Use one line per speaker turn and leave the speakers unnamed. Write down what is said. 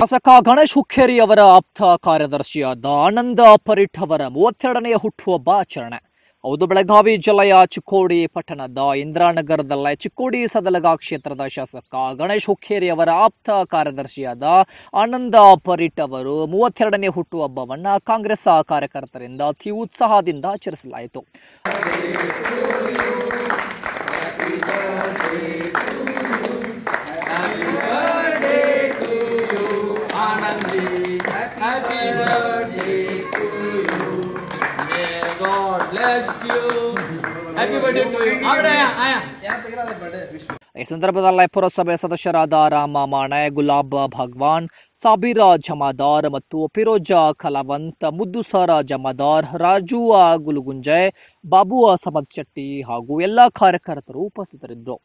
ಶಾಸಕ ಗಣೇಶ್ ಹುಕ್ಕೇರಿ ಅವರ ಆಪ್ತ ಕಾರ್ಯದರ್ಶಿಯಾದ ಆನಂದ ಪರಿಟ್ ಅವರ 32ನೇ ಹುಟ್ಟುಹಬ್ಬ ಆಚರಣೆ. ಹೌದು, ಬೆಳಗಾವಿ ಜಿಲ್ಲೆಯ ಚಿಕ್ಕೋಡಿ ಪಟ್ಟಣದ ಇಂದಿರಾನಗರದಲ್ಲೇ ಚಿಕ್ಕೋಡಿ ಸದಲಗ ಕ್ಷೇತ್ರದ ಶಾಸಕ ಗಣೇಶ್ ಹುಕ್ಕೇರಿ ಅವರ ಆಪ್ತ ಕಾರ್ಯದರ್ಶಿಯಾದ ಆನಂದ ಪರಿಟ್ ಅವರು 32ನೇ ಹುಟ್ಟುಹಬ್ಬವನ್ನ ಕಾಂಗ್ರೆಸ್ ಕಾರ್ಯಕರ್ತರಿಂದ ಅತಿ ಉತ್ಸಾಹದಿಂದ ಆಚರಿಸಲಾಯಿತು. ಈ ಸಂದರ್ಭದಲ್ಲಿ ಪುರಸಭೆ ಸದಸ್ಯರಾದ ರಾಮ ಮಾಣೆ, ಗುಲಾಬ್ ಭಗವಾನ್, ಸಾಬೀರ ಜಮಾದಾರ್ ಮತ್ತು ಫಿರೋಜಾ ಕಲಾವಂತ್, ಮುದ್ದುಸರ ಜಮಾದಾರ್, ರಾಜು ಗುಲುಗುಂಜೆ, ಬಾಬು ಸಮದ್ ಶೆಟ್ಟಿ ಹಾಗೂ ಎಲ್ಲಾ ಕಾರ್ಯಕರ್ತರು ಉಪಸ್ಥಿತರಿದ್ದರು.